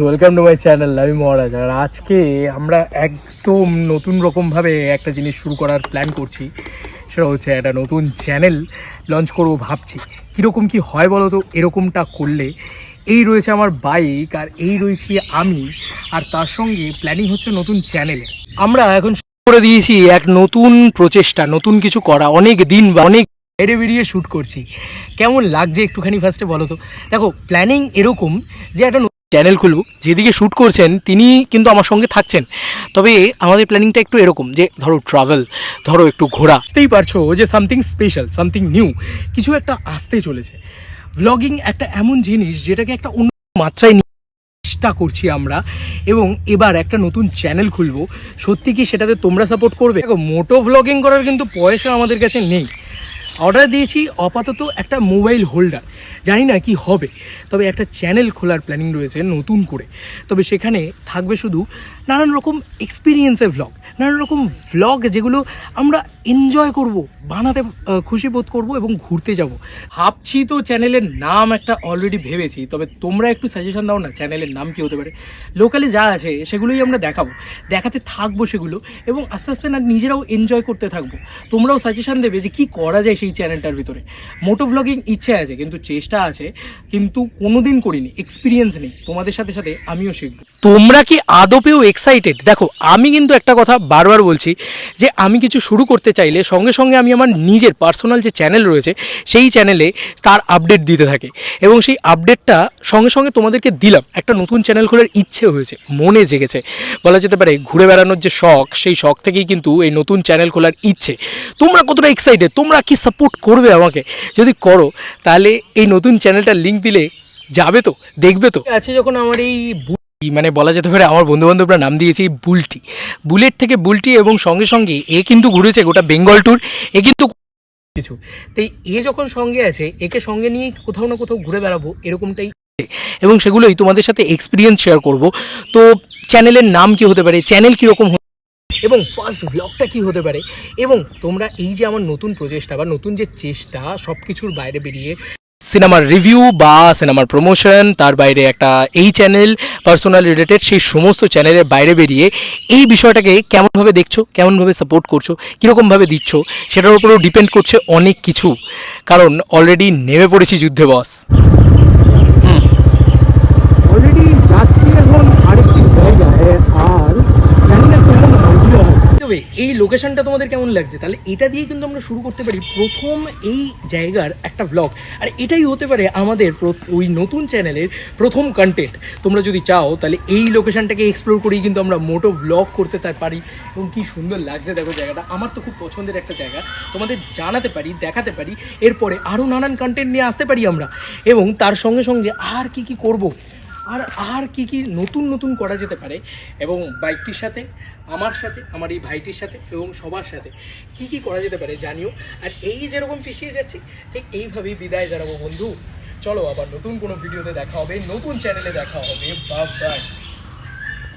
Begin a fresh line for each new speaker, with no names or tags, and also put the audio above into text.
Welcome to my channel আমি মহারাজ। আর আজকে আমরা একদম নতুন রকমভাবে একটা জিনিস শুরু করার প্ল্যান করছি। সেটা হচ্ছে একটা নতুন চ্যানেল লঞ্চ করবো ভাবছি। কীরকম কী হয় বলো তো এরকমটা করলে? এই রয়েছে আমার বাইক, আর এই রয়েছি আমি, আর তার সঙ্গে প্ল্যানিং হচ্ছে নতুন চ্যানেলে। আমরা এখন শুরু করে দিয়েছি এক নতুন প্রচেষ্টা, নতুন কিছু করা। অনেক দিন বা অনেক বাইরে বেরিয়ে শ্যুট করছি। কেমন লাগছে একটুখানি ফার্স্টে বলো তো। দেখো, প্ল্যানিং এরকম যে একটা চ্যানেল খুলব, যেদিকে শ্যুট করছেন তিনি কিন্তু আমার সঙ্গে থাকছেন। তবে আমাদের প্ল্যানিংটা একটু এরকম যে ধরো ট্রাভেল, ধরো একটু ঘোরা, বুঝতেই পারছো যে সামথিং স্পেশাল, সামথিং নিউ কিছু একটা আসতে চলেছে। ভ্লগিং একটা এমন জিনিস যেটাকে একটা অন্য মাত্রায় চেষ্টা করছি আমরা, এবং এবার একটা নতুন চ্যানেল খুলবো। সত্যি কি সেটাতে তোমরা সাপোর্ট করবে? দেখো, মোটো ভ্লগিং করার কিন্তু পয়সা আমাদের কাছে নেই। অর্ডার দিয়েছি আপাতত একটা মোবাইল হোল্ডার, জানি না কি হবে। তবে একটা চ্যানেল খোলার প্ল্যানিং রয়েছে নতুন করে। তবে সেখানে থাকবে শুধু নানান রকম এক্সপিরিয়েন্সের ভ্লগ, নানান রকম ভ্লগ যেগুলো আমরা এনজয় করব, বানাতে খুশি বোধ করবো এবং ঘুরতে যাব। ভাবছি তো চ্যানেলের নাম একটা অলরেডি ভেবেছি, তবে তোমরা একটু সাজেশন দাও না চ্যানেলের নাম কী হতে পারে। লোকালি যা আছে সেগুলোই আমরা দেখাতে থাকবো সেগুলো, এবং আস্তে আস্তে না নিজেরাও এনজয় করতে থাকবো। তোমরাও সাজেশন দেবে যে কী করা যায় সেই চ্যানেলটার ভিতরে। মোটো ভ্লগিং ইচ্ছে আছে, কিন্তু চেষ্টা আছে, কিন্তু কোনোদিন করিনি, এক্সপিরিয়েন্স নেই। তোমাদের সাথে সাথে আমিও শিখবো। তোমরা কি আদপেও এক্সাইটেড? দেখো, আমি কিন্তু একটা কথা বারবার বলছি যে আমি কিছু শুরু করতে চাইলে সঙ্গে সঙ্গে আমি আমার নিজের পার্সোনাল যে চ্যানেল রয়েছে সেই চ্যানেলে তার আপডেট দিতে থাকে, এবং সেই আপডেটটা সঙ্গে সঙ্গে তোমাদেরকে দিলাম। একটা নতুন চ্যানেল খোলার ইচ্ছে হয়েছে, মনে জেগেছে, বলা যেতে পারে ঘুরে বেড়ানোর যে শখ, সেই শখ থেকেই কিন্তু এই নতুন চ্যানেল খোলার ইচ্ছে। তোমরা কতটা এক্সাইটেড? তোমরা কি সাপোর্ট করবে আমাকে? যদি করো তাহলে এই নতুন চ্যানেলটার লিঙ্ক দিলে যাবে তো, দেখবে তো। আছে যখন আমার এই মানে বলা যেতে পারে আমার বন্ধুবান্ধবরা নাম দিয়েছে বুলটি, বুলেট থেকে বুলটি, এবং সঙ্গে সঙ্গে এ কিন্তু ঘুরেছে গোটা বেঙ্গল ট্যুর। এ কিন্তু কিছু তাই এ যখন সঙ্গে আছে, একে সঙ্গে নিয়ে কোথাও না কোথাও ঘুরে বেড়াবো এরকমটাই, এবং সেগুলোই তোমাদের সাথে এক্সপিরিয়েন্স শেয়ার করব। তো চ্যানেলের নাম কি হতে পারে, চ্যানেল কীরকম, এবং ফার্স্ট ব্লগটা কী হতে পারে, এবং তোমরা এই যে আমার নতুন প্রচেষ্টা বা নতুন যে চেষ্টা, সব কিছুর বাইরে বেরিয়ে সিনেমার রিভিউ বা সিনেমার প্রমোশন, তার বাইরে একটা এই চ্যানেল পার্সোনাল রিলেটেড, সেই সমস্ত চ্যানেলের বাইরে বেরিয়ে এই বিষয়টাকে কেমনভাবে দেখছো, কেমনভাবে সাপোর্ট করছো, কীরকমভাবে দিচ্ছ, সেটার উপরেও ডিপেন্ড করছে অনেক কিছু। কারণ অলরেডি নেমে পড়েছি যুদ্ধে বস। অলরেডি যাচ্ছি এখন আরেকটি জায়গায়, আর জানি না কেমন ভিডিও হবে। এই লোকেশনটা তোমাদের কেমন লাগছে? তাহলে এটা দিয়ে কিন্তু আমরা শুরু করতে পারি প্রথম এই জায়গার একটা ব্লগ, আর এটাই হতে পারে আমাদের ওই নতুন চ্যানেলের প্রথম কন্টেন্ট। তোমরা যদি চাও তাহলে এই লোকেশনটাকে এক্সপ্লোর করেই কিন্তু আমরা মোটো ব্লগ করতে পারি। এবং কি সুন্দর লাগছে দেখো জায়গাটা, আমার তো খুব পছন্দের একটা জায়গা। তোমাদের জানাতে পারি, দেখাতে পারি, এরপরে আরও নানান কন্টেন্ট নিয়ে আসতে পারি আমরা, এবং তার সঙ্গে সঙ্গে আর কি কি করব, আর কি কি নতুন নতুন করা যেতে পারে, এবং বাইকটির সাথে, আমার সাথে, আমার এই ভাইটির সাথে, এবং সবার সাথে কি কি করা যেতে পারে জানিও। আর এই যেরকম পিছিয়ে যাচ্ছি ঠিক এইভাবেই বিদায় জানাবো বন্ধু। চলো আবার নতুন কোনো ভিডিওতে দেখা হবে, নতুন চ্যানেলে দেখা হবে। Bye bye.